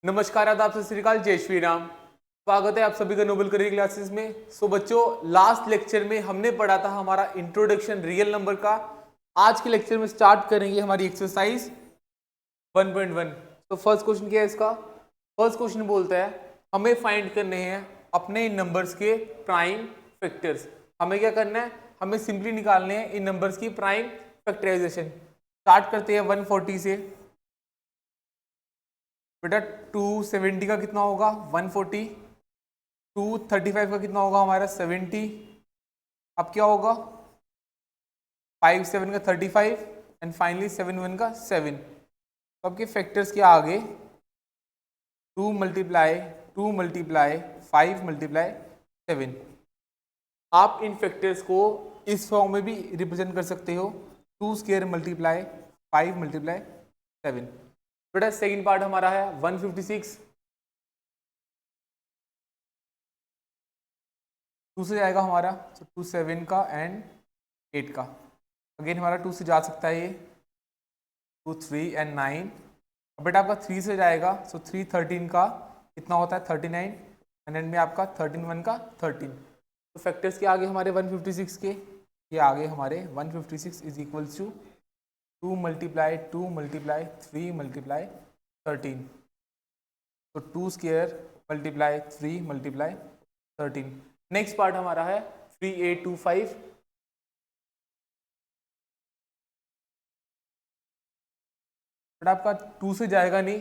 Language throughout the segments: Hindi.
नमस्कार, आदाब, सत श्री अकाल, जय श्री राम। स्वागत है आप सभी का नोबल करियर क्लासेस में। सो बच्चों, लास्ट लेक्चर में हमने पढ़ा था हमारा इंट्रोडक्शन रियल नंबर का। आज के लेक्चर में स्टार्ट करेंगे हमारी एक्सरसाइज 1.1। तो फर्स्ट क्वेश्चन क्या है इसका? फर्स्ट क्वेश्चन बोलता है हमें फाइंड करने हैं अपने इन नंबर्स के प्राइम फैक्टर्स। हमें क्या करना है? हमें सिंपली निकालने हैं इन नंबर्स की प्राइम फैक्टराइजेशन। स्टार्ट करते हैं 140 से। बेटा 270 का कितना होगा? 140। 235 का कितना होगा हमारा? 70। अब क्या होगा? 57 का 35 एंड फाइनली 71 का 7। तो आपके फैक्टर्स के आगे 2 मल्टीप्लाई 2 मल्टीप्लाई 5 मल्टीप्लाई 7। आप इन फैक्टर्स को इस फॉर्म में भी रिप्रेजेंट कर सकते हो, 2 स्क्वायर मल्टीप्लाई 5 मल्टीप्लाई 7। बेटा सेकेंड पार्ट हमारा है 156। 2 से जाएगा हमारा, तो 2 7 का एंड 8 का। अगेन हमारा 2 से जा सकता है ये, 2 3 एंड 9। अब बेटा आपका 3 से जाएगा, सो 3 13 का कितना होता है? 39 एंड एंड में आपका 13 1 का 13। तो फैक्टर्स के आगे हमारे 156 के, ये आगे हमारे 156 is equals to 2 multiply 2 multiply 3 multiply 13। तो 2 square multiply 3 multiply 13। Next part हमारा है 3825। बट आपका 2 से जाएगा नहीं,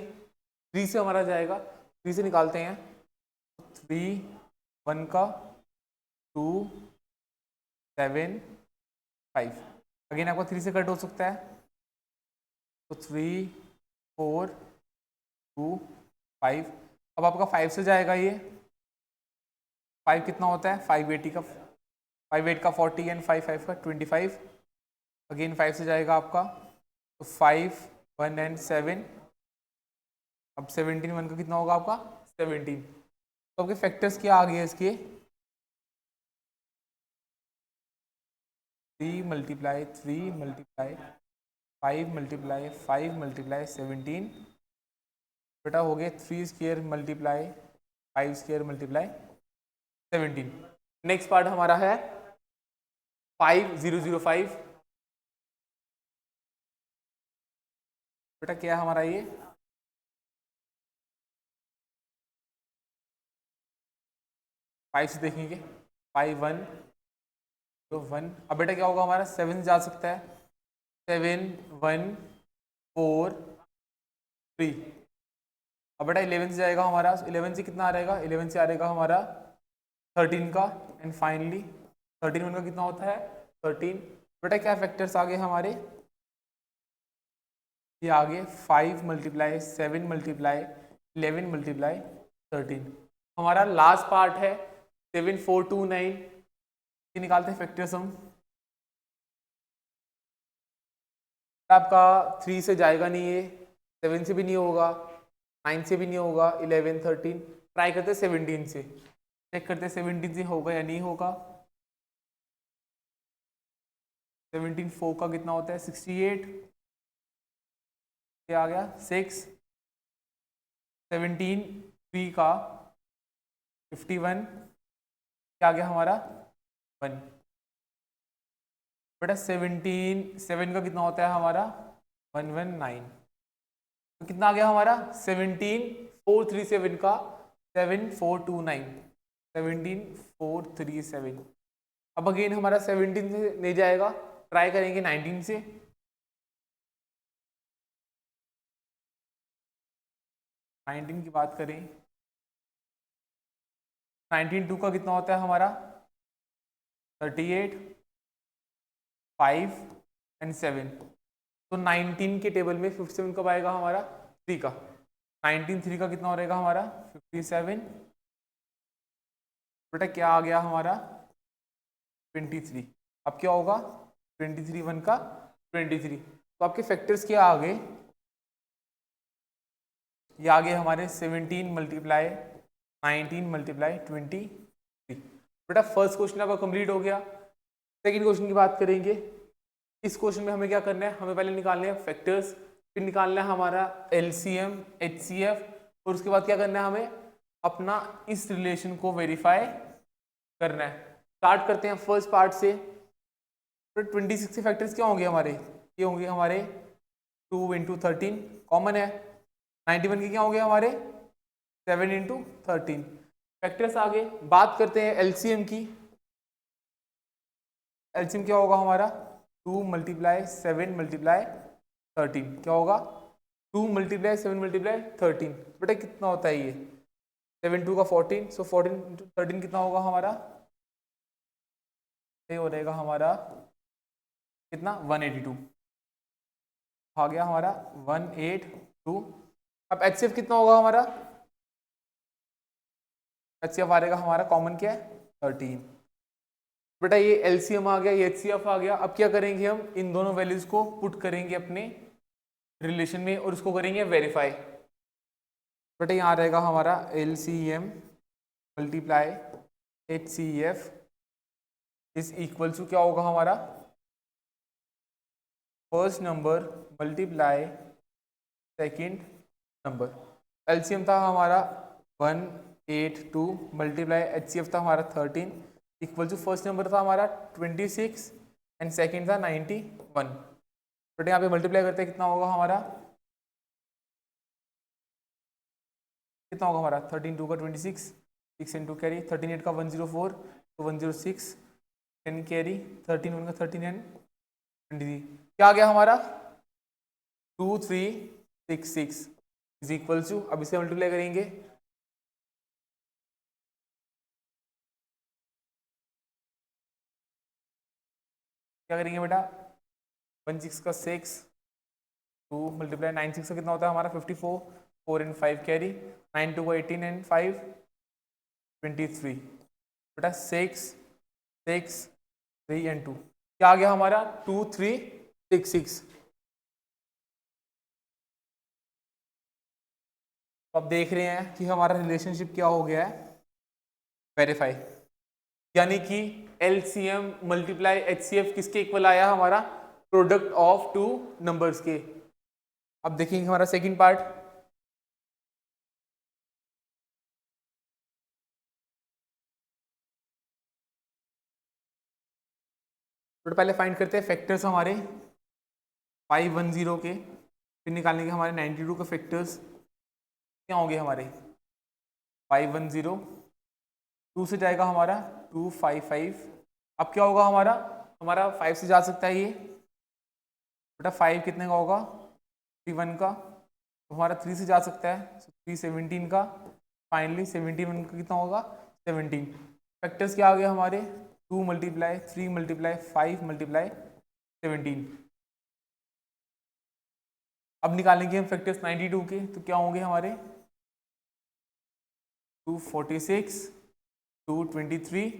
3 से हमारा जाएगा। 3 से निकालते हैं, 3 1 का 2 7 5। अगेन आपका 3 से कट हो सकता है, तो 3 4 2 5। अब आपका 5 से जाएगा ये, 5 कितना होता है? 5 8 का 5 8 का 40 एंड 5 5 का 25। अगेन 5 से जाएगा आपका, तो 5 1 एंड 7। अब 17 1 का कितना होगा आपका? 17। तो आपके फैक्टर्स क्या आ गए इसके? 3 मल्टीप्लाई 3 मल्टीप्लाई 5 मल्टीप्लाई 5 मल्टीप्लाई 17। बेटा हो गए 3 square multiply 5 square multiply 17। Next part हमारा है 5005। बेटा क्या है हमारा ये? 5 से देखेंगे, 5 1 तो 1। अब बेटा क्या होगा हमारा? 7 जा सकता है, 7 1 4 3। अब बेटा 11 से जाएगा हमारा, 11 से कितना आ रहेगा? 11 से आ रहेगा हमारा 13 का एंड फाइनली 13 1 का कितना होता है? 13। बेटा क्या फैक्टर्स आगे हमारे? ये आगे 5 मल्टीप्लाई 7 मल्टीप्लाई 11 मल्टीप्लाई 13। हमारा लास्ट पार्ट है 7 4 2 9। ये निकालते हैं फैक्टर्स हम। आपका 3 से जाएगा नहीं ये, 7 से भी नहीं होगा, 9 से भी नहीं होगा, 11 13। ट्राई करते हैं 17 से, चेक करते हैं 17 से होगा या नहीं होगा। 17 4 का कितना होता है? 68। ये आ गया 6। 17 3 का 51। क्या आ गया हमारा? 1। बेटा 17 7 का कितना होता है हमारा? 119। तो कितना आ गया हमारा? 17 4 3 7 का 7 4 2 9 17 4 3 7। अब अगेन हमारा 17 से नहीं जाएगा, ट्राई करेंगे 19 से। 19 की बात करें, 19 2 का कितना होता है हमारा? 38 5 एंड 7। तो 19 के टेबल में 57 कब आएगा हमारा? 3 का। 19 3 का कितना हो रहेगा हमारा? 57। बेटा क्या आ गया हमारा? 23। अब क्या होगा? 23 1 का 23। तो आपके फैक्टर्स क्या आ गए? ये आ गए हमारे 17 मल्टीप्लाई 19 मल्टीप्लाई 23। बेटा फर्स्ट क्वेश्चन आपका कंप्लीट हो गया। सेकंड क्वेश्चन की बात करेंगे। इस क्वेश्चन में हमें क्या करना है? हमें पहले निकालने हैं फैक्टर्स, फिर निकालना है हमारा एलसीएम, एचसीएफ और उसके बाद क्या करना है, हमें अपना इस रिलेशन को वेरीफाई करना है। स्टार्ट करते हैं फर्स्ट पार्ट से। तो 26 के फैक्टर्स क्या होंगे हमारे, ये होंगे हमारे 2 इंटू 13 कॉमन है। 91 के क्या होंगे हमारे 7 इंटू 13 फैक्टर्स। आगे बात करते हैं एलसीएम की। एलसीएम क्या होगा हमारा 2 मल्टीप्लाई 7 मल्टीप्लाई 13 क्या होगा 2 मल्टीप्लाई 7 मल्टीप्लाई 13। बेटा कितना होता है ये 7 2 का 14, सो 14 इंटू 13 कितना होगा हमारा, ये हो जाएगा हमारा कितना 182 आ गया हमारा 182। अब एचसीएफ कितना होगा हमारा, एचसीएफ आ रहेगा हमारा कॉमन क्या है 13। बेटा ये एलसीएम आ गया, ये एचसीएफ आ गया। अब क्या करेंगे हम इन दोनों वैल्यूज को पुट करेंगे अपने रिलेशन में और उसको करेंगे वेरीफाई। बेटा यहाँ आ रहेगा हमारा LCM multiply HCF is equal to क्या होगा हमारा first number multiply second number. LCM था हमारा 182 मल्टीप्लाई एचसीएफ था हमारा 13 इक्वल टू फर्स्ट नंबर था हमारा 26 एंड सेकंड था 91। बट यहाँ पे मल्टीप्लाई करते हैं कितना होगा हमारा, कितना होगा हमारा 13 2 का 26, 6 इंटू कैरी 13 8 का 104 तो 106 10 कैरी 13 1 का 13 एंड 23 क्या आ गया हमारा 2366 इज इक्वल टू। अब इसे मल्टीप्लाई करेंगे क्या करेंगे बेटा 16 का 6 2 मल्टीप्लाई 96 का कितना होता है हमारा 54 4 एंड 5 कैरी 9 2 का 18 एंड 5 23 बेटा 6 6 3 एंड 2 क्या आ गया हमारा 2366। तो अब देख रहे हैं कि हमारा रिलेशनशिप क्या हो गया है वेरीफाई, यानी कि एलसीएम मल्टीप्लाई एचसीएफ किसके इक्वल आया हमारा प्रोडक्ट ऑफ टू नंबर्स के। अब देखेंगे हमारा सेकंड पार्ट। तो पहले फाइंड करते हैं फैक्टर्स हमारे 510 के, फिर निकालेंगे हमारे 92 के फैक्टर्स क्या होंगे हमारे 510 2 से जाएगा हमारा 255। अब क्या होगा हमारा 5 से जा सकता है ये बेटा 5 कितने का होगा 31 का, तो हमारा 3 से जा सकता है 317 का, फाइनली 71 का कितना होगा 17। फैक्टर्स क्या आ गया हमारे 2 मल्टीप्लाई 3 मल्टीप्लाई 5 मल्टीप्लाई 17। अब निकालेंगे हम फैक्टर्स 92 के, तो क्या होंगे हमारे 246 223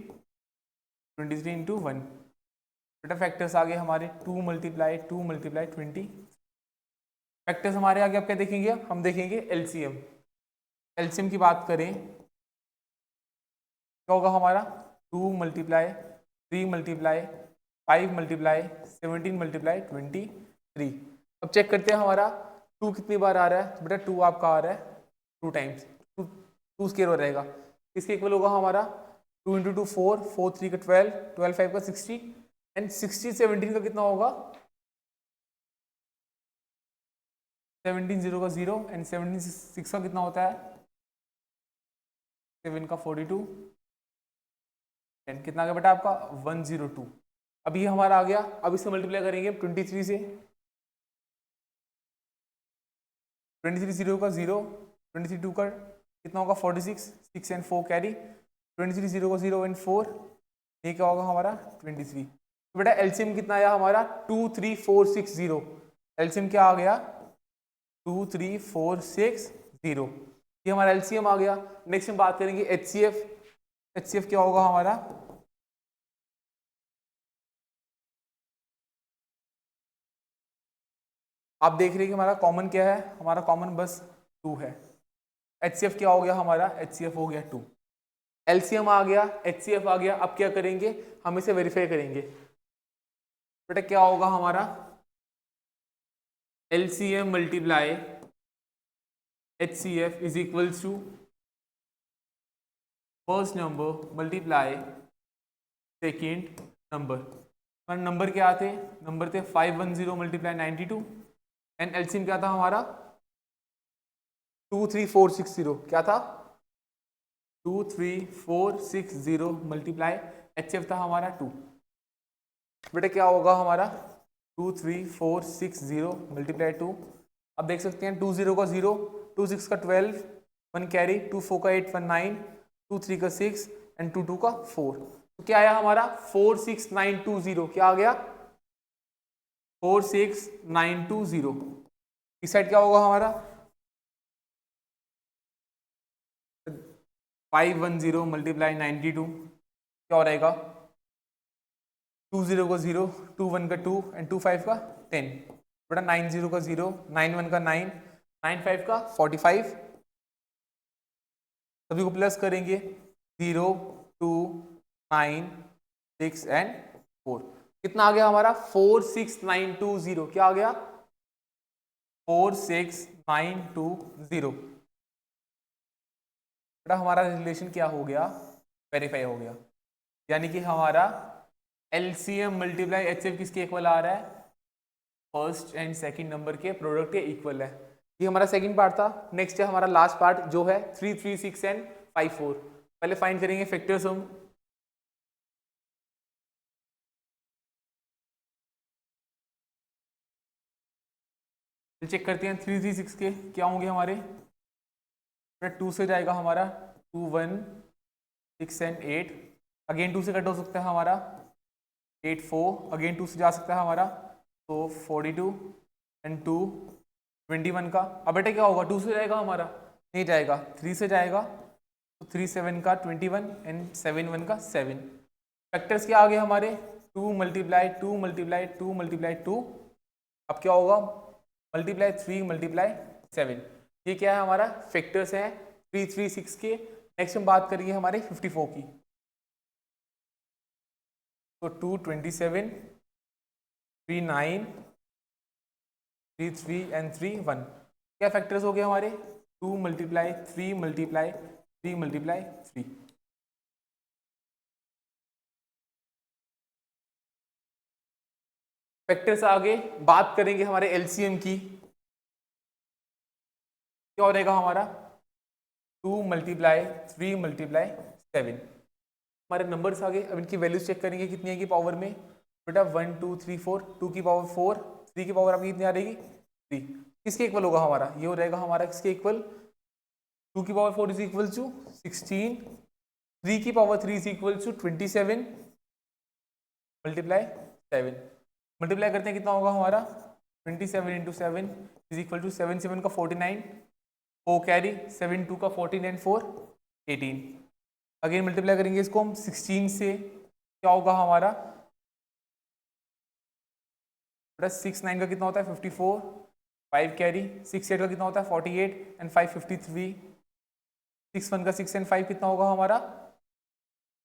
23 इंटू 1 बेटा फैक्टर्स आ गए हमारे 2 मल्टीप्लाई 20। फैक्टर्स हमारे आगे आप क्या देखेंगे, हम देखेंगे एलसीएम। एलसीएम की बात करें क्या होगा हमारा 2 मल्टीप्लाई 3 मल्टीप्लाई 5 मल्टीप्लाई 17 मल्टीप्लाई 23। अब चेक करते हैं हमारा 2 कितनी बार आ रहा है, बेटा 2 आपका आ रहा है 2 टाइम्स, 2 स्केयर हो रहेगा। इसके इक्वल होगा हमारा 2 इंटू 2 4 4 3 का 12 12 5 का 60 एंड 60 17 का कितना होगा 17 0 का 0 एंड 17 6 का कितना होता है 7 का 42 एंड कितना आ गया बेटा आपका 102। अब ये हमारा आ गया। अब इसे मल्टीप्लाई करेंगे 23 से, 23 0 का 0 23 2 का कितना होगा 46 6 एंड 4 कैरी 23 0 का 0 एंड 4 ये क्या होगा हमारा 23। तो बेटा एलसीएम कितना आया हमारा 23460। एलसीएम क्या आ गया 23460, ये हमारा एलसीएम आ गया। नेक्स्ट हम बात करेंगे एचसीएफ। एचसीएफ क्या होगा हमारा आप देख रहे हैं कि हमारा कॉमन क्या है, हमारा कॉमन बस 2 है। एचसीएफ क्या हो गया हमारा एचसीएफ हो गया 2। एलसीएम आ गया एचसीएफ आ गया। अब क्या करेंगे हम इसे वेरीफाई करेंगे। बेटा क्या होगा हमारा LCM multiply HCF is equals to first number multiply second number. हमारे नंबर क्या थे? नंबर थे 510 मल्टीप्लाई 92 एंड एलसीएम क्या था हमारा? 23460। क्या था? 23460 मल्टीप्लाई एचएफ था हमारा 2। बेटा क्या होगा हमारा? 23460 मल्टीप्लाई 2। अब देख सकते हैं 20 का 0, 26 का 12, 1 कैरी, 24 का 8, 1 9, 23 का 6 एंड 22 का 4। तो क्या आया हमारा? 46920। क्या आ गया? 46920। इस साइड क्या होगा हमारा? 510 मल्टीप्लाई 92। क्या हो रहेगा? 20 का 0, 21 का 2 एंड 25 का 10। बेटा 90 का 0, 91 का 9, 95 का 45। सभी को प्लस करेंगे 0, 2, 9, 6 एंड 4। कितना आ गया हमारा? 46920। क्या आ गया? 46920। बेटा हमारा रिलेशन क्या हो गया? वेरीफाई हो गया। यानी कि हमारा एलसीएम मल्टीप्लाई एचसीएफ किसके इक्वल आ रहा है? फर्स्ट एंड सेकंड नंबर के प्रोडक्ट के इक्वल है। ये हमारा सेकंड पार्ट था। नेक्स्ट है हमारा लास्ट पार्ट जो है 3, 3, 6 एंड 5, 4। पहले फाइंड करेंगे फैक्टर्स हम। चेक करते हैं 3, 3, 6 के क्या होंगे हमारे। 2 से जाएगा हमारा 2, 1, 6 एंड 8। अगेन 2 से कट हो सकता है हमारा 8, 4। अगेन 2 से जा सकता है हमारा तो 42 एंड 2 21 का। अब बेटा क्या होगा? 2 से जाएगा हमारा? नहीं जाएगा। 3 से जाएगा तो 3, 7 का 21 एंड 7, 1 का 7। फैक्टर्स क्या आ गए हमारे? 2 मल्टीप्लाई 2 मल्टीप्लाई 2 मल्टीप्लाई 2। अब क्या होगा? Multiply 3 multiply 7। ये क्या है हमारा? फैक्टर्स हैं 3, 3, 6 के। नेक्स्ट हम बात करेंगे हमारे 54 की। तो 2, 27, 3, 9, 3, 3 एंड 3, 1। क्या फैक्टर्स हो गए हमारे? 2 मल्टीप्लाई 3 मल्टीप्लाई 3 मल्टीप्लाई 3। फैक्टर्स आगे बात करेंगे हमारे एलसीएम की। क्या हो रहेगा हमारा? 2 मल्टीप्लाई 3 मल्टीप्लाई 7। हमारे नंबर्स आगे। अब इनकी वैल्यूज चेक करेंगे कितनी है की पावर में। बेटा 1, 2, 3, 4, 2 की पावर 4, 3 की पावर आपकी कितनी आ रहेगी? 3। किसके इक्वल होगा हमारा? ये हो रहेगा हमारा किसके इक्वल? 2 की पावर 4 इज इक्वल टू 16, 3 की power 3 is equal to 27 multiply 7। Multiply करते हैं कितना होगा हमारा? 27 इंटू 7 इज इक्वल टू 7, 7 का 49, 4 कैरी, 7, 2 का 14 एंड 4 18। अगेन मल्टीप्लाई करेंगे इसको हम 16 से। क्या होगा हमारा? 6, 9 का कितना होता है? 54, 5 कैरी, 6, 8 का कितना होता है? 48 एंड 5 53। 6, 1 का 6 एंड 5 कितना होगा हमारा?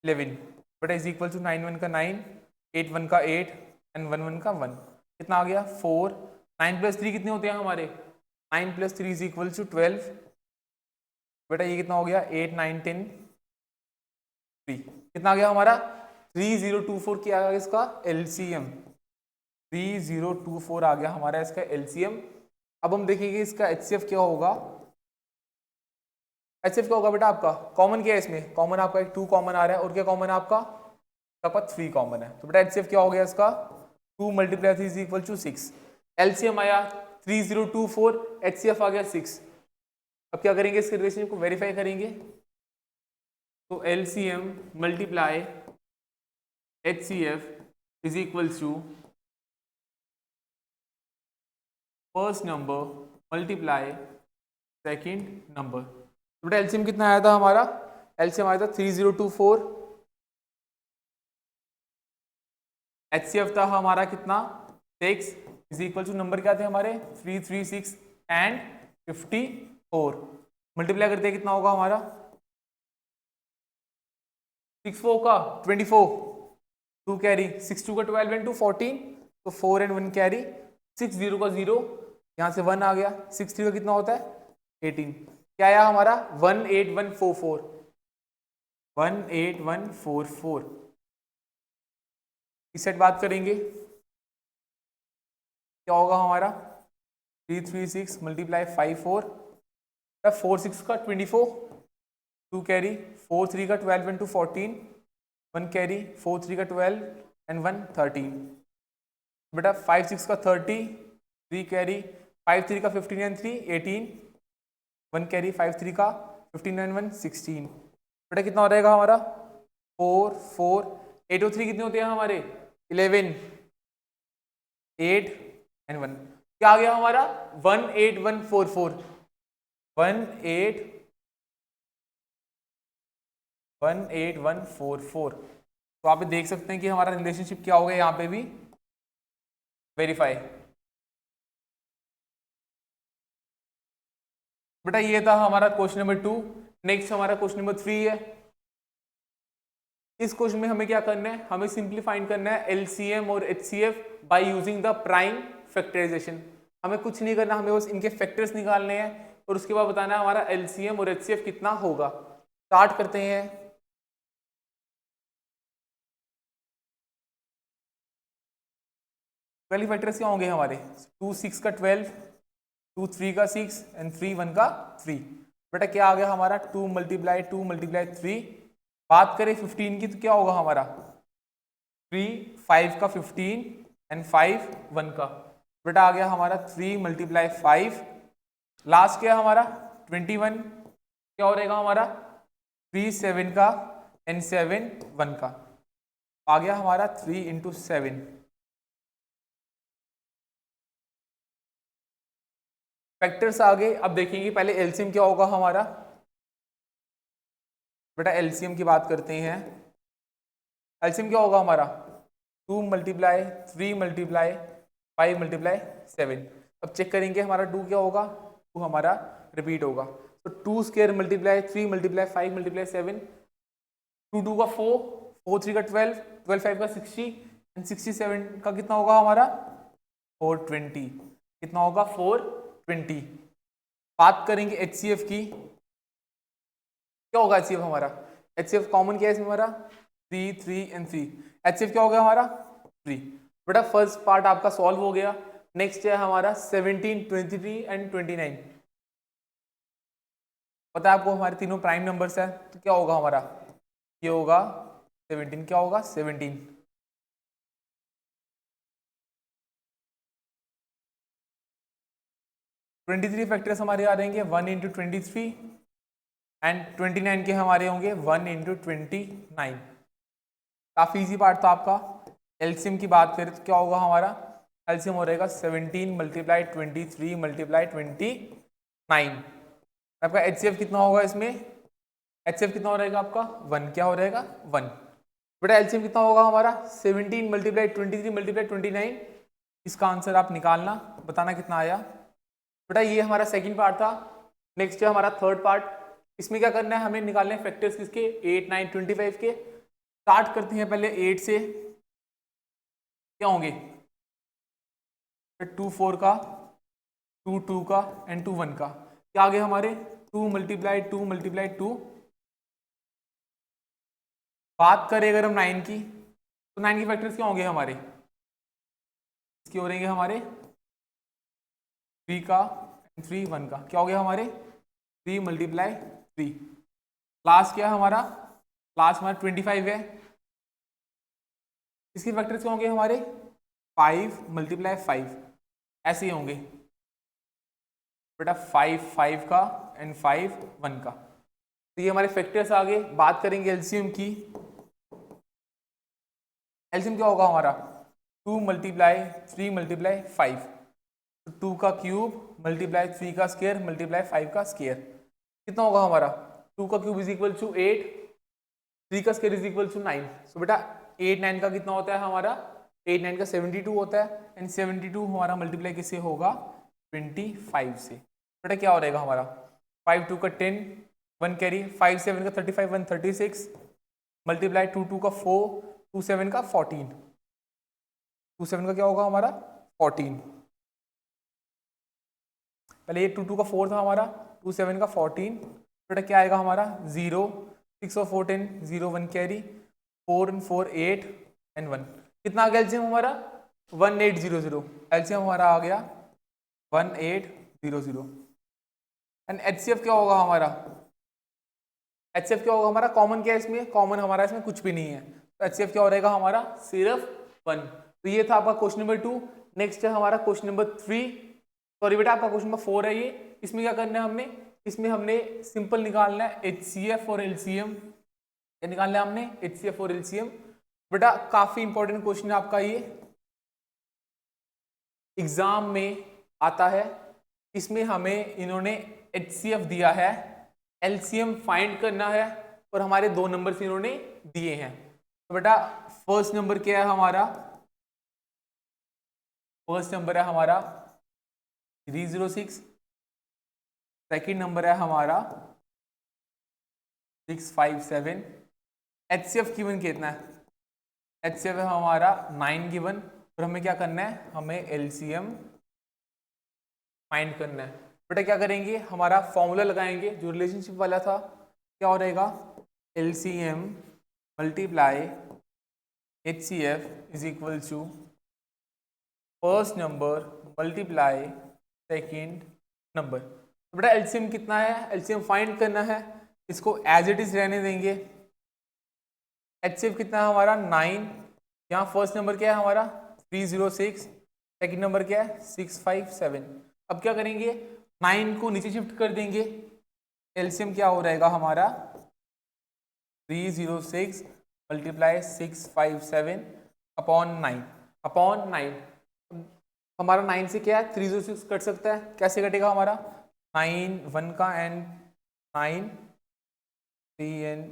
11। बट इज इक्वल टू 9, 1 का 9, 8, 1 का 8 एंड 1, 1 का 1। कितना आ गया? 4। 9 प्लस 3 कितने होते हैं हमारे? 9 प्लस 3 इज इक्वल टू 12। बेटा ये कितना हो गया? 8, 9, 10, 3। कितना आ गया हमारा? 3024 क्या आ गया इसका एलसीएम? 3024 आ गया हमारा इसका एलसीएम। अब हम देखेंगे इसका एचसीएफ क्या होगा। एचसीएफ क्या होगा बेटा आपका? कॉमन क्या है इसमें? कॉमन आपका एक 2 कॉमन आ रहा है और क्या कॉमन है आपका? 3 कॉमन है। तो बेटा एचसीएफ क्या हो गया इसका? 2 multiply 3 is equal to 6। LCM आया 3024, एचसीएफ आ गया 6। अब क्या करेंगे? इसके रिलेशन को वेरीफाई करेंगे। तो LCM multiply HCF is equal to first number multiply second number. तो बेटा एलसीएम कितना आया था हमारा? एलसीएम आया था 3024। एचसीएफ था हमारा कितना? 6 इज इक्वल टू नंबर क्या थे हमारे? 336 एंड 54। मल्टीप्लाई करते हैं कितना होगा हमारा? 6, 4 का 24, 2 कैरी, 6, 2 का 12 एंड 2 14, तो 4 एंड 1 कैरी, 6, 0 का 0, यहाँ से 1 आ गया। 6, 3 का कितना होता है? 18। क्या आया हमारा 18144, 18144। इस सेट बात करेंगे, क्या होगा हमारा 336 मल्टीप्लाई 54, 46 का 24, 2 कैरी, 4 3 का 12 एंड 2 14, 1 कैरी, 4 3 का 12 एंड 1 13। बेटा 5 6 का 30, 3 कैरी, 5 3 का 15 एंड 3 18, 1 कैरी, 5 3 का 15 एंड 1 16। बेटा कितना हो रहेगा हमारा 4 4 8 और 3 कितने होते हैं हमारे 11, 8 एंड 1। क्या आ गया हमारा 18144, 18144। तो आप देख सकते हैं कि हमारा रिलेशनशिप क्या हो गया यहाँ पे भी वेरीफाई। बेटा ये था हमारा क्वेश्चन नंबर 2। नेक्स्ट हमारा क्वेश्चन नंबर 3 है। इस क्वेश्चन में हमें क्या करना है, हमें सिंपली फाइंड करना है एलसीएम और HCF by using the prime factorisation. हमें कुछ नहीं करना, हमें बस इनके फैक्टर्स निकालने हैं और उसके बाद बताना है हमारा एलसीएम और एचसीएफ कितना होगा। स्टार्ट करते हैं। पहली फैक्टर्स क्या होंगे हमारे 2 6 का 12, 2 3 का 6 एंड 3 1 का 3। बेटा क्या आ गया हमारा 2 मल्टीप्लाई 3। बात करें 15 की तो क्या होगा हमारा 3 5 का 15 एंड 5 1 का। बेटा आ गया हमारा 3 मल्टीप्लाई 5। लास्ट क्या है हमारा 21, क्या हो रहेगा हमारा 3 7 का एंड 7 1 का। आ गया हमारा 3 इंटू 7। फैक्टर्स आ गए। अब देखेंगे पहले एलसीएम क्या होगा हमारा। बेटा एलसीएम की बात करते हैं। एलसीएम क्या होगा हमारा 2 मल्टीप्लाई 3 मल्टीप्लाई 5 मल्टीप्लाई 7। अब चेक करेंगे हमारा 2 क्या होगा, 2 हमारा रिपीट होगा। तो 2 स्क्वायर मल्टीप्लाई 3 मल्टीप्लाई 5 मल्टीप्लाई 7, 2 2 का 4, 4 3 का 12, 12 5 का 60 एंड 67 का कितना होगा हमारा 420। कितना होगा 420। बात करेंगे एचसीएफ की। क्या होगा एचसीएफ हमारा, एचसीएफ कॉमन क्या है इसमें हमारा 3 3 एंड 3। एचसीएफ क्या हो गया हमारा 3। बेटा फर्स्ट पार्ट आपका सॉल्व हो गया। नेक्स्ट है हमारा 17 23 एंड 29। पता है आपको हमारे तीनों प्राइम नंबर्स है, तो क्या होगा हमारा ये होगा 17। क्या होगा 17। 23 फैक्टर्स हमारे आ रहेंगे 1 इंटू 23 एंड 29 के हमारे होंगे 1 इंटू 29। काफी इजी पार्ट था आपका। एलसीएम की बात करें तो क्या होगा हमारा एलसीएम हो रहेगा 17 मल्टीप्लाई 23 मल्टीप्लाई 29। आपका एचसीएफ कितना होगा इसमें, एचसीएफ कितना हो रहेगा आपका 1। क्या हो रहेगा 1। बेटा एलसीएम कितना होगा हमारा 17 मल्टीप्लाई 23 मल्टीप्लाई 29। इसका आंसर आप निकालना, बताना कितना आया। बेटा ये हमारा सेकंड पार्ट था। नेक्स्ट है हमारा थर्ड पार्ट। इसमें क्या करना है, हमें निकालने हैं फैक्टर्स किसके 8 9 25 के। स्टार्ट करते हैं पहले 8 से। क्या होंगे 2 4 का 2 2 का एंड 2 1 का। क्या आ गए हमारे 2 मल्टीप्लाई 2 मल्टीप्लाई 2। बात करें अगर हम 9 की तो 9 की फैक्टर्स क्या होंगे हमारे, इसके हो रहेंगे हमारे 3 का एंड 3 1 का। क्या हो गया हमारे 3 मल्टीप्लाई 3। लास्ट क्या है हमारा, लास्ट हमारा 25 है। इसके फैक्टर्स क्या होंगे हमारे 5 मल्टीप्लाई 5। ऐसे ही होंगे बेटा 5 5 का एंड 5 1 का। तो ये हमारे फैक्टर्स आ गए। बात करेंगे एलसीएम की। एलसीएम क्या होगा हमारा 2 मल्टीप्लाई 3 मल्टीप्लाई 5। तो 2 का क्यूब मल्टीप्लाई 3 का स्क्वायर मल्टीप्लाई 5 का स्क्वायर। कितना होगा हमारा 2 का क्यूब इज इक्वल टू 8, 3 का स्क्वायर इज इक्वल टू 9। सो बेटा 8 9 का कितना होता है हमारा 8 9 का 72 होता है एंड 72 हमारा मल्टीप्लाई किससे होगा 25 से। बेटा क्या हो रहेगा हमारा 5 2 का 10, 1 कैरी, 5 7 का 35 1 36 मल्टीप्लाई 2 2 का 4, 2 7 का 14, 2 7 का क्या होगा हमारा 14। पहले ये 2 का 4 था हमारा, 2 7 का 14, बेटा क्या आएगा हमारा 0, 6 और 4 10, 0 1 कैरी, 4 and 4 8 and 1, कितना आ गया एलसीएम हमारा 1800, एलसीएम हमारा आ गया 1800। एंड एचसीएफ क्या होगा हमारा, एचसीएफ क्या होगा हमारा, कॉमन क्या है इसमें, कॉमन हमारा इसमें कुछ भी नहीं है, तो एचसीएफ क्या हो रहेगा हमारा सिर्फ 1। तो ये था आपका क्वेश्चन नंबर 2। नेक्स्ट है हमारा क्वेश्चन नंबर 3, सॉरी बेटा आपका क्वेश्चन नंबर 4 है ये। इसमें क्या करना है हमने, इसमें हमने सिंपल निकालना है एचसीएफ और एलसीएम, क्या निकालना है हमने एचसीएफ और एलसीएम। बेटा काफी इंपॉर्टेंट क्वेश्चन है आपका ये, एग्जाम में आता है। इसमें हमें इन्होंने एचसीएफ दिया है, एलसीएम फाइंड करना है और हमारे 2 नंबर इन्होंने दिए हैं। तो बेटा फर्स्ट नंबर क्या है हमारा, फर्स्ट नंबर है हमारा 306, सेकंड नंबर है हमारा 657। एचसीएफ गिवन कितना है, एचसीएफ है हमारा 9 गिवन, और हमें क्या करना है, हमें एलसीएम फाइंड करना है। बेटा क्या करेंगे, हमारा फॉर्मूला लगाएंगे जो रिलेशनशिप वाला था, क्या हो रहेगा LCM multiply HCF is equal to first number multiply second number. तो बेटा एलसीएम कितना है, एलसीएम फाइंड करना है, इसको एज इट इज रहने देंगे। एचसीएफ कितना है हमारा 9, यहाँ फर्स्ट नंबर क्या है हमारा 306, सेकंड नंबर क्या है 657। अब क्या करेंगे, 9 को नीचे शिफ्ट कर देंगे, एलसीएम क्या हो रहेगा हमारा 306 मल्टीप्लाई 657 अपॉन 9, अपॉन 9। हमारा 9 से क्या है 306 कट सकता है, कैसे कटेगा हमारा 9 1 का एंड 9 3 एंड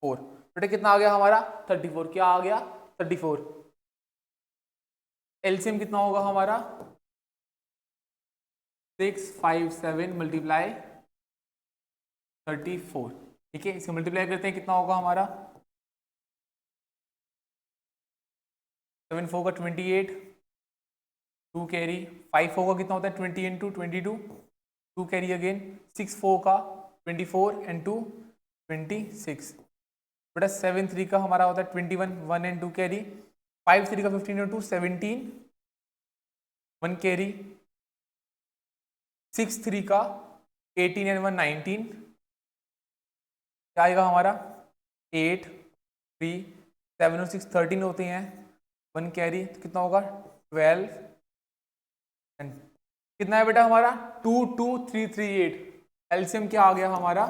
4, बेटा कितना आ गया हमारा 34, क्या आ गया 34। एलसीएम कितना होगा हमारा 657 मल्टीप्लाई 34, ठीक है, इसे मल्टीप्लाई करते हैं, कितना होगा हमारा 7 4 का 28, 2 कैरी, 5 4 का कितना होता है 20 into 22, 2 कैरी अगेन, 6 4 का 24 and 2 26, बेटा 7 3 का हमारा होता है 21, 1 and 2 कैरी, 5 3 का 15 and 2 17, 1 कैरी, 6 3 का 18 and 1 19, क्या आएगा हमारा 8 3 7 और 6 13 होते हैं, 1 कैरी, तो कितना होगा 12 एंड कितना है बेटा हमारा 22338। एलसीएम क्या आ गया हमारा,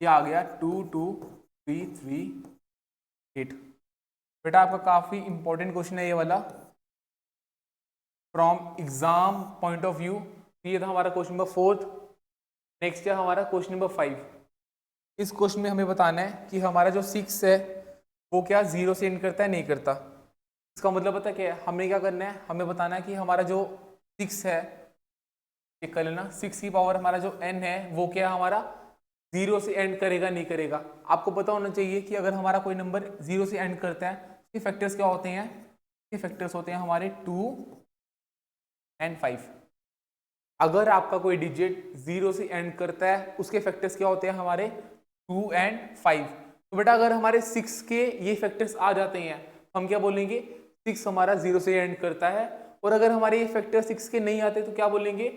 क्या आ गया 22338। बेटा आपका काफी इंपॉर्टेंट क्वेश्चन है ये वाला from exam point of view. ये था हमारा क्वेश्चन नंबर 4। नेक्स्ट है हमारा क्वेश्चन नंबर 5। इस क्वेश्चन में हमें बताना है कि हमारा जो 6 है वो क्या 0 से एंड करता है, नहीं करता। इसका मतलब पता क्या है, हमें क्या करना है, हमें बताना है कि हमारा जो 6 है, चेक कर लेना 6 की पावर हमारा जो n है वो क्या हमारा 0 से एंड करेगा, नहीं करेगा। आपको पता होना चाहिए कि अगर हमारा कोई नंबर 0 से एंड करता है उसके फैक्टर्स क्या होते हैं, उसके फैक्टर्स होते हैं हमारे 2 and 5। अगर आपका कोई डिजिट 0 से एंड करता है उसके फैक्टर्स क्या होते हैं हमारे 2 and 5। तो बेटा अगर हमारे 6 के ये फैक्टर्स आ जाते हैं हम क्या बोलेंगे 6 हमारा 0 से एंड करता है, और अगर हमारे ये फैक्टर 6 के नहीं आते तो क्या बोलेंगे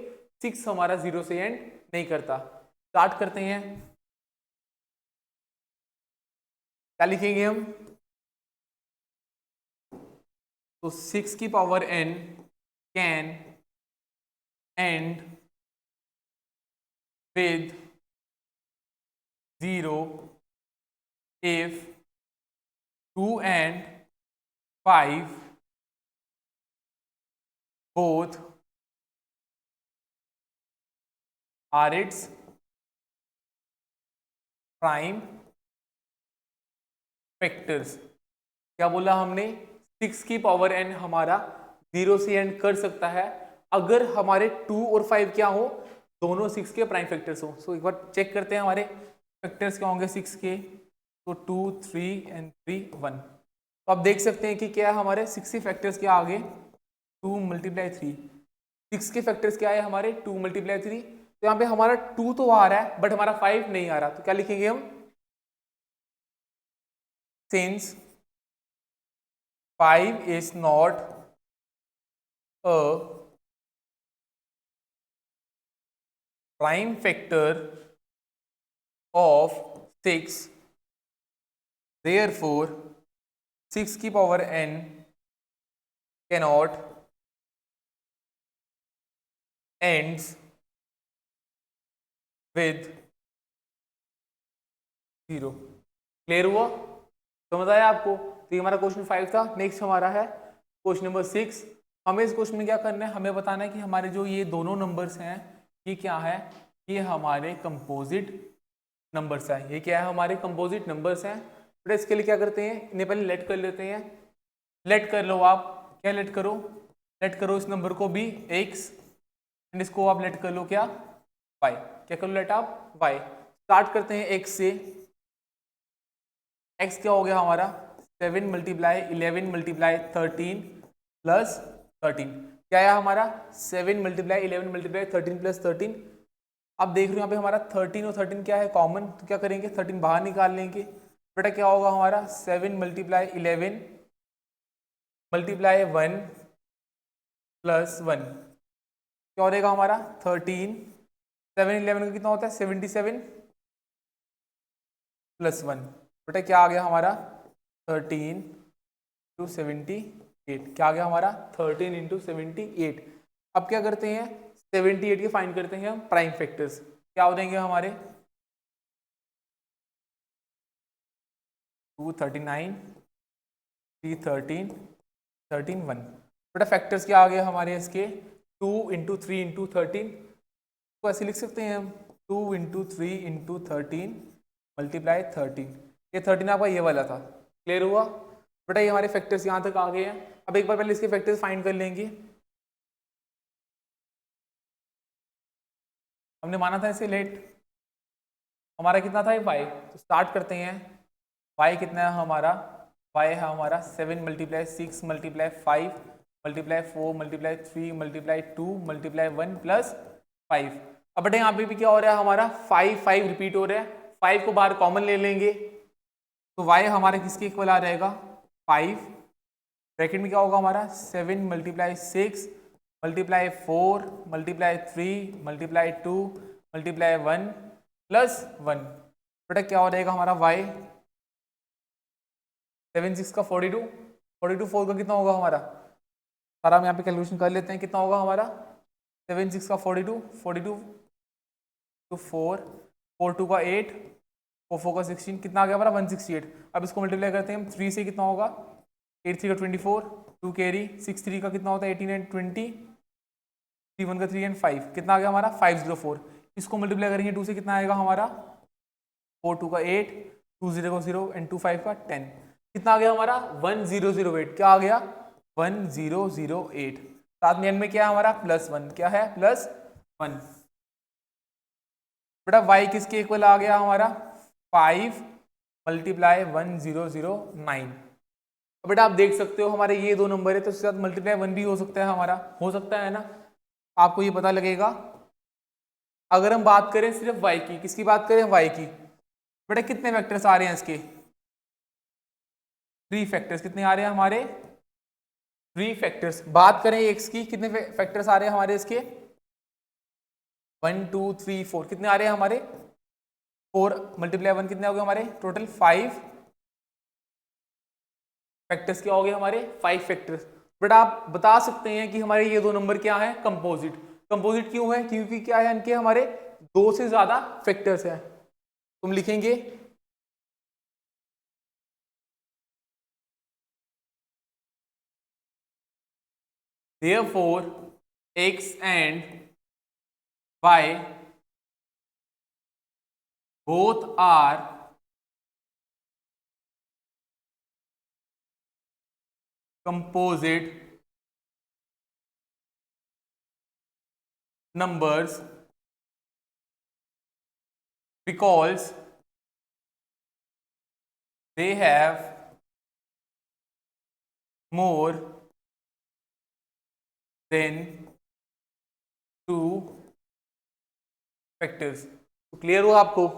6 हमारा 0 से एंड नहीं करता। स्टार्ट करते हैं, क्या लिखेंगे हम, तो 6 की power n can and with 0 if 2 and 5 both are its prime factors। क्या बोला हमने 6 की पावर n हमारा 0 से एंड कर सकता है अगर हमारे 2 और 5 क्या हो, दोनों 6 के प्राइम फैक्टर्स हो। सो एक बार चेक करते हैं हमारे फैक्टर्स क्या होंगे 6 के, तो 2 3 and 3 1। तो आप देख सकते हैं कि क्या हमारे 6 फैक्टर्स क्या आगे 2 × 3, 6 के फैक्टर्स क्या है हमारे 2 मल्टीप्लाई 3, तो यहाँ पे हमारा 2 तो आ रहा है बट हमारा 5 नहीं आ रहा, तो क्या लिखेंगे हम, since 5 is not a prime factor of 6, therefore 6 की power n cannot ends with 0। Clear हुआ, समझ आया आपको? तो ये हमारा क्वेश्चन 5 था। नेक्स्ट हमारा है क्वेश्चन नंबर 6। हमें इस क्वेश्चन में क्या करना है, हमें बताना है कि हमारे जो ये दोनों नंबर्स हैं ये क्या है, ये हमारे कंपोजिट नंबर्स हैं। ये क्या है, हमारे कंपोजिट नंबर्स हैं। तो इसके लिए क्या करते हैं, इन्हें पहले लेट कर लेते हैं। लेट कर लो आप, क्या लेट करो, लेट करो इस नंबर को भी x एंड इसको आप लेट कर लो क्या, y। क्या कर लो लेट आप y। स्टार्ट करते हैं x से। x क्या हो गया हमारा 7 मल्टीप्लाई 11 मल्टीप्लाई 13 प्लस 13। क्या आया हमारा 7 मल्टीप्लाई 11 मल्टीप्लाई 13 प्लस 13। अब देख रहे हो यहाँ पे हमारा 13 और 13 क्या है कॉमन, तो क्या करेंगे 13 बाहर निकाल लेंगे। बेटा क्या होगा हमारा 7 मल्टीप्लाई 11 मल्टीप्लाई 1 प्लस 1, क्या हो जाएगा हमारा 13। 7 11 का कितना होता है 77 प्लस 1। बेटा क्या आ गया हमारा 13 टू 78। क्या आ गया हमारा 13 इंटू 78। अब क्या करते हैं 78 के फाइंड करते हैं हम प्राइम फैक्टर्स। क्या हो जाएंगे हमारे 239 313 13 1। बेटा फैक्टर्स क्या आ गया हमारे इसके 2 इंटू 3 इंटू 13, तो ऐसे लिख सकते हैं हम 2 इंटू 3 इंटू 13 मल्टीप्लाई 13। ये 13 आपका ये वाला था। क्लियर हुआ बेटा, ये हमारे फैक्टर्स यहाँ तक आ गए हैं। अब एक बार पहले इसके फैक्टर्स फाइंड कर लेंगे। हमने माना था इसे लेट, हमारा कितना था y, तो स्टार्ट करते हैं। y कितना है हमारा, y है हमारा 7 multiply 6 multiply 5 multiply 4 multiply 3 multiply 2 multiply 1 plus 5। अब बेटे यहाँ पे भी क्या हो रहा है हमारा 5 5 रिपीट हो रहा है, 5 को बाहर कॉमन ले लेंगे तो y हमारे किसके इक्वल आ जाएगा 5। ब्रैकेट में क्या होगा हमारा 7 multiply 6 multiply 4 multiply 3 multiply 2 multiply 1 plus 1। बेटा क्या हो जाएगा हमारा y 7 6 का 42 42 4 का कितना होगा हमारा, सारा हम यहाँ पे कैलकुलेशन कर लेते हैं। कितना होगा हमारा 7 6 का 42 42 तो 4 4 2 का 8 4 4 का 16, कितना आ गया हमारा 168। अब इसको मल्टीप्लाई करते हैं हम 3 से, कितना होगा 8 3 का 24 2 कैरी 6 3 का कितना होता है 18 एंड 20 3 1 का 3 एंड 5, कितना आ गया हमारा 504। इसको मल्टीप्लाई करेंगे 2 से, कितना आएगा हमारा 4 2 का 8 2 0 का 0 एंड 2 5 का 10, कितना आ गया हमारा 1008। क्या आ गया 1008। साथ में में क्या है हमारा +1, क्या है +1। बेटा y किसके इक्वल आ गया हमारा 5 मल्टीप्लाई 1009। बेटा आप देख सकते हो हमारे ये दो नंबर है तो उसके साथ मल्टीप्लाई 1 भी हो सकता है हमारा, हो सकता है ना, आपको ये पता लगेगा। अगर हम बात करें सिर्फ y की, किसकी बात करें y की, बेटा कितने फैक्टर्स आ रहे हैं इसके 3 फैक्टर्स। कितने आ रहे हैं हमारे 3 फैक्टर्स। बात करें x की, कितने फैक्टर्स आ रहे हैं हमारे इसके 1 2 3 4, कितने आ रहे हैं हमारे 4 मल्टीप्लाई 1 कितने हो गए हमारे टोटल 5 फैक्टर्स। क्या हो गए हमारे 5 फैक्टर्स। बट आप बता सकते हैं कि हमारे ये दो नंबर क्या है कंपोजिट। कंपोजिट क्यों है, क्योंकि क्या है इनके हमारे 2 से ज्यादा फैक्टर्स हैं। तुम लिखेंगे therefore x and y both are composite numbers because they have more than 2 factors. तो क्लियर हुआ आपको?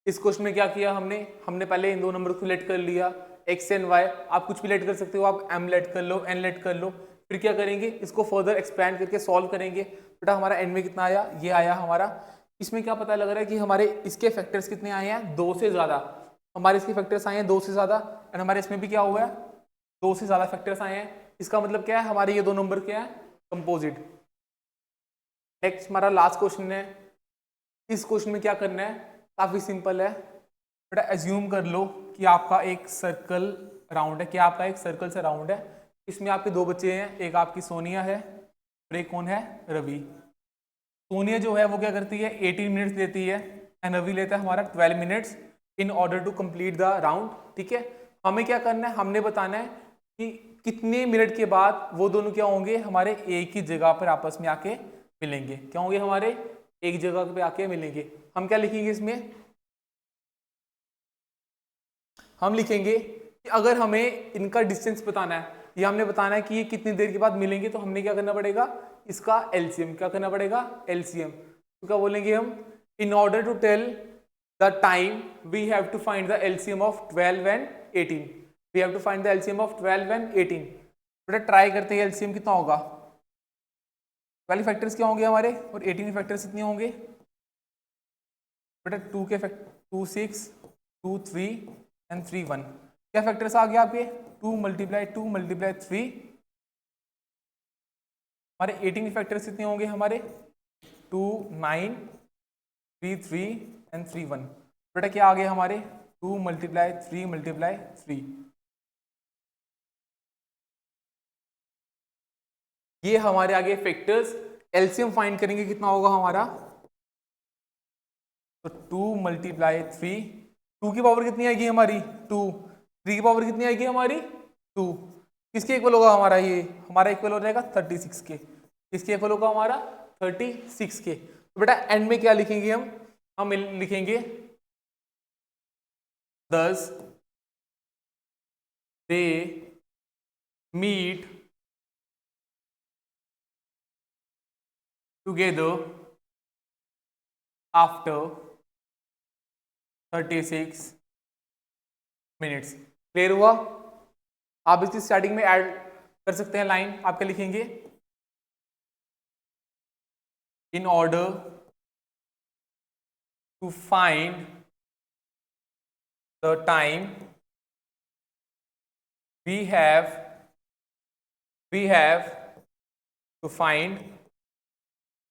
इस क्वेश्चन में क्या किया हमने पहले इन दो नंबर को लेट कर लिया, x एंड y। आप कुछ भी लेट कर सकते हो, आप m लेट कर लो, n लेट कर लो। फिर क्या करेंगे, इसको फर्दर एक्सपैंड करके सॉल्व करेंगे। बेटा हमारा एंड में कितना आया, ये आया हमारा। इसमें क्या पता लग रहा है कि हमारे इसके फैक्टर्स कितने आए हैं, 2 से ज्यादा। हमारे इसके फैक्टर्स आए हैं 2 से ज्यादा, एंड हमारे इसमें भी क्या हुआ है, 2 से ज्यादा फैक्टर्स आए हैं। इसका मतलब क्या है, हमारे ये दो नंबर क्या है, कंपोजिट। नेक्स्ट हमारा लास्ट क्वेश्चन है। इस क्वेश्चन में क्या करना है, काफी सिंपल है बेटा। एज्यूम कर लो कि आपका एक सर्कल राउंड है, क्या आपका एक सर्कल से राउंड है। इसमें आपके दो बच्चे हैं, एक आपकी सोनिया है और एक कौन है, रवि। सोनिया जो है वो क्या करती है, 18 मिनट्स लेती है, एंड रवि लेता है हमारा 12 minutes in order to complete the round. ठीक है, हमें क्या करना है, हमने बताना है कि कितने मिनट के बाद वो दोनों क्या होंगे, हमारे एक ही जगह पर आपस में आके मिलेंगे। क्या होंगे, हमारे एक जगह पे आके मिलेंगे। हम क्या लिखेंगे इसमें, हम लिखेंगे कि अगर हमें इनका डिस्टेंस बताना है, या हमने बताना है कि ये कितनी देर के बाद मिलेंगे, तो हमने क्या करना पड़ेगा, इसका एलसीएम। क्या करना पड़ेगा, एलसीएम। तो क्या बोलेंगे हम, in order to tell the time we have to find the LCM of 12 and 18। We have to find the LCM of 12 and 18। बेटा ट्राई करते हैं एलसीएम कितना होगा। 12 फैक्टर्स क्या होंगे हमारे, और 18 फैक्टर्स कितने होंगे बेटा, 2 के फैक्टर 2 6 2 3 एंड 3 1। क्या फैक्टर्स आ गया आपके, 2 मल्टीप्लाई 2 मल्टीप्लाई 3। हमारे 18 फैक्टर्स कितने होंगे हमारे, 2 9 3 3 एंड 3 1। बेटा क्या आ गया हमारे, 2 मल्टीप्लाई 3 मल्टीप्लाई 3। ये हमारे आगे फैक्टर्स। एलसीएम फाइंड करेंगे कितना होगा हमारा, तो 2 मल्टीप्लाई 3, 2 की पावर कितनी आएगी हमारी 2, 3 की पावर कितनी आएगी हमारी 2। किसके इक्वल होगा हमारा, ये हमारा इक्वल हो जाएगा 36 के। किसके इक्वल होगा हमारा, 36 के। तो बेटा एंड में क्या लिखेंगे हम लिखेंगे 10 they meet together after 36 minutes. Clear हुआ? आप इसकी स्टार्टिंग में ऐड कर सकते हैं लाइन। आप क्या लिखेंगे, in order to find the time we have to find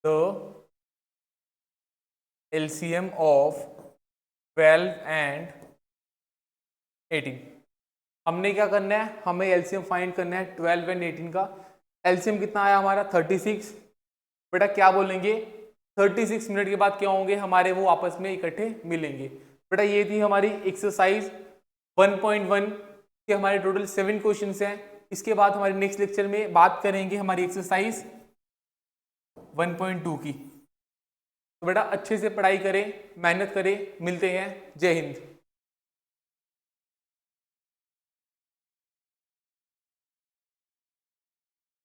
the LCM of 12 and 18। हमने क्या करना है, हमें एलसीएम फाइंड करना है 12 एंड 18 का। एलसीएम कितना आया हमारा 36। बेटा क्या बोलेंगे, 36 मिनट के बाद क्या होंगे हमारे, वो आपस में इकट्ठे मिलेंगे। बेटा ये थी हमारी एक्सरसाइज 1.1 के हमारे टोटल 7 क्वेश्चंस हैं। इसके बाद हमारे नेक्स्ट लेक्चर में बात करेंगे हमारी एक्सरसाइज 1.2 की। तो बेटा अच्छे से पढ़ाई करें, मेहनत करें। मिलते हैं, जय हिंद।